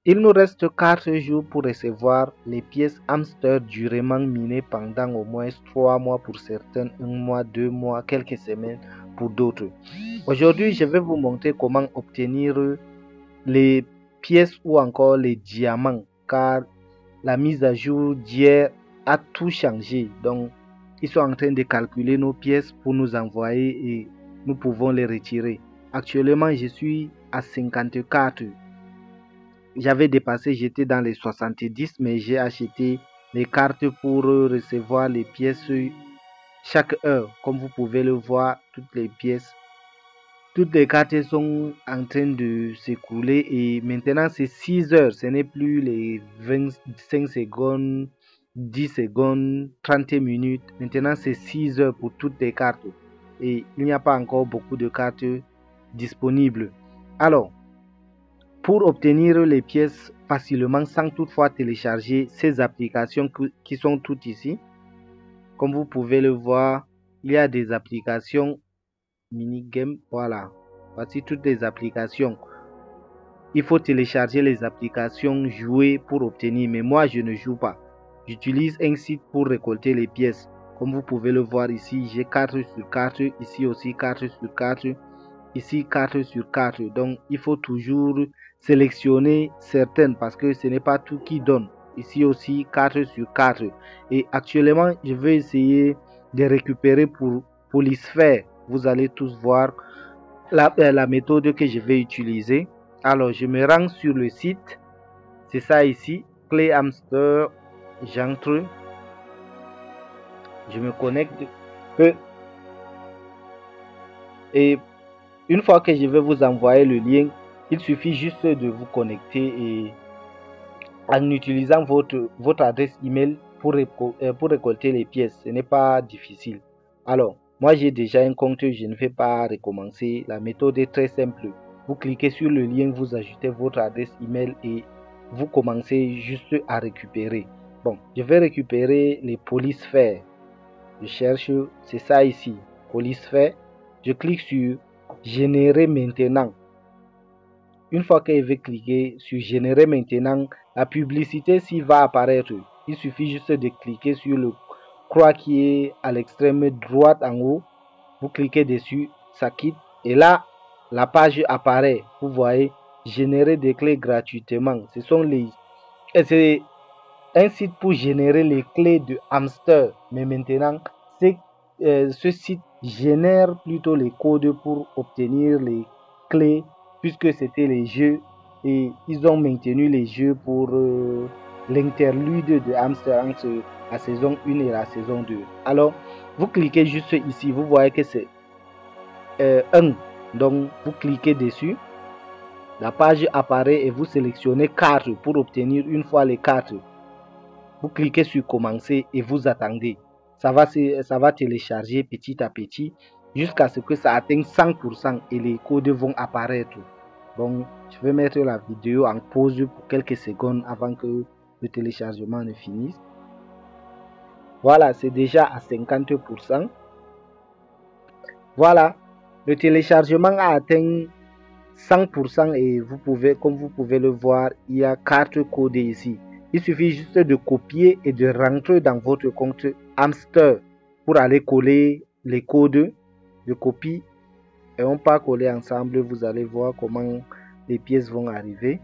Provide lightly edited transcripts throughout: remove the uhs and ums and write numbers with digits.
Il nous reste 4 jours pour recevoir les pièces hamster durement minées pendant au moins 3 mois pour certaines, 1 mois, 2 mois, quelques semaines pour d'autres. Aujourd'hui, je vais vous montrer comment obtenir les pièces ou encore les diamants, car la mise à jour d'hier a tout changé. Donc, ils sont en train de calculer nos pièces pour nous envoyer et nous pouvons les retirer. Actuellement, je suis à 54. J'avais dépassé, j'étais dans les 70, mais j'ai acheté les cartes pour recevoir les pièces chaque heure. Comme vous pouvez le voir, toutes les cartes sont en train de s'écouler et maintenant c'est 6 heures. Ce n'est plus les 25 secondes, 10 secondes, 30 minutes. Maintenant c'est 6 heures pour toutes les cartes et il n'y a pas encore beaucoup de cartes disponibles. Alors, pour obtenir les pièces facilement sans toutefois télécharger ces applications qui sont toutes ici, comme vous pouvez le voir, il y a des applications minigame. Voilà, voici toutes les applications. Il faut télécharger les applications, jouer pour obtenir, mais moi je ne joue pas. J'utilise un site pour récolter les pièces. Comme vous pouvez le voir ici, j'ai 4 sur 4, ici aussi 4 sur 4, ici 4 sur 4. Donc il faut toujours sélectionner certaines parce que ce n'est pas tout qui donne. Ici aussi 4 sur 4. Et actuellement, je vais essayer de récupérer pour Polysphère. Vous allez tous voir la méthode que je vais utiliser. Alors, je me rends sur le site. C'est ça ici. Clé hamster. J'entre. Je me connecte. Et une fois que je vais vous envoyer le lien, il suffit juste de vous connecter et en utilisant votre adresse email pour récolter les pièces. Ce n'est pas difficile. Alors, moi j'ai déjà un compte, je ne vais pas recommencer. La méthode est très simple. Vous cliquez sur le lien, vous ajoutez votre adresse email et vous commencez juste à récupérer. Bon, je vais récupérer les polysphères. Je cherche, c'est ça ici, polysphère. Je clique sur générer maintenant. Une fois que je vais cliquer sur générer maintenant, la publicité s'y va apparaître. Il suffit juste de cliquer sur le croix qui est à l'extrême droite en haut. Vous cliquez dessus, ça quitte et là la page apparaît. Vous voyez, générer des clés gratuitement. C'est un site pour générer les clés de hamster. Mais maintenant, ce site génère plutôt les codes pour obtenir les clés puisque c'était les jeux et ils ont maintenu les jeux pour l'interlude de hamster entre la saison 1 et la saison 2. Alors, vous cliquez juste ici, vous voyez que c'est 1. Donc, vous cliquez dessus. La page apparaît et vous sélectionnez 4 pour obtenir une fois les 4. Vous cliquez sur commencer et vous attendez. Ça va télécharger petit à petit jusqu'à ce que ça atteigne 100% et les codes vont apparaître. Bon, je vais mettre la vidéo en pause pour quelques secondes avant que le téléchargement ne finisse. Voilà, c'est déjà à 50%. Voilà, le téléchargement a atteint 100% et comme vous pouvez le voir, il y a 4 codes ici. Il suffit juste de copier et de rentrer dans votre compte hamster pour aller coller les codes de copie et on peut coller ensemble. Vous allez voir comment les pièces vont arriver.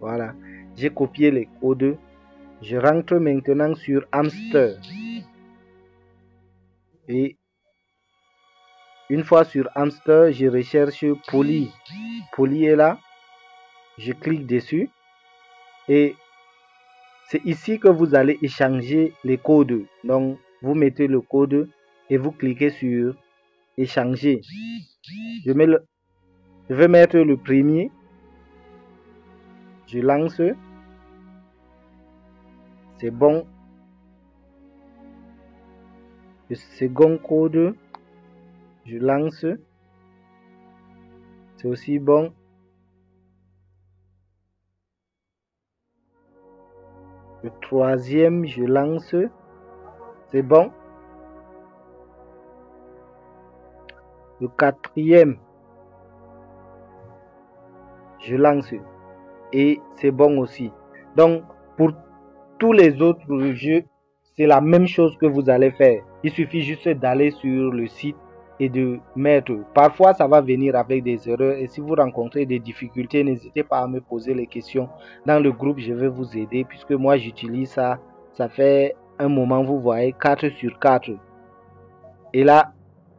Voilà, j'ai copié les codes. Je rentre maintenant sur hamster et une fois sur hamster, je recherche Poly. Poly est là. Je clique dessus et c'est ici que vous allez échanger les codes. Donc, vous mettez le code et vous cliquez sur échanger. Je vais mettre le premier. Je lance. C'est bon. Le second code. Je lance. C'est aussi bon. Le troisième, je lance. C'est bon. Le quatrième, je lance. et c'est bon aussi. Donc, pour tous les autres jeux, c'est la même chose que vous allez faire. Il suffit juste d'aller sur le site et de mettre. Parfois, ça va venir avec des erreurs. Et si vous rencontrez des difficultés, n'hésitez pas à me poser les questions. Dans le groupe, je vais vous aider puisque moi, j'utilise ça. Ça fait un moment, vous voyez, 4 sur 4. Et là,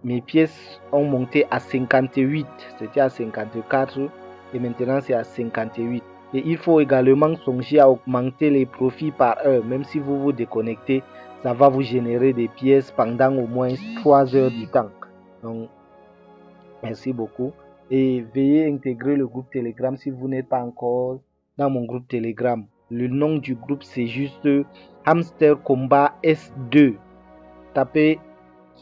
mes pièces ont monté à 58. C'était à 54 et maintenant c'est à 58. Et il faut également songer à augmenter les profits par heure. Même si vous vous déconnectez, ça va vous générer des pièces pendant au moins 3 heures du temps. Donc, merci beaucoup. Et veuillez intégrer le groupe Telegram si vous n'êtes pas encore dans mon groupe Telegram. Le nom du groupe, c'est juste Hamster Combat S2. Tapez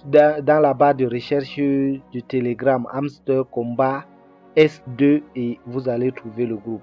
dans la barre de recherche du Telegram Hamster Combat S2 et vous allez trouver le groupe.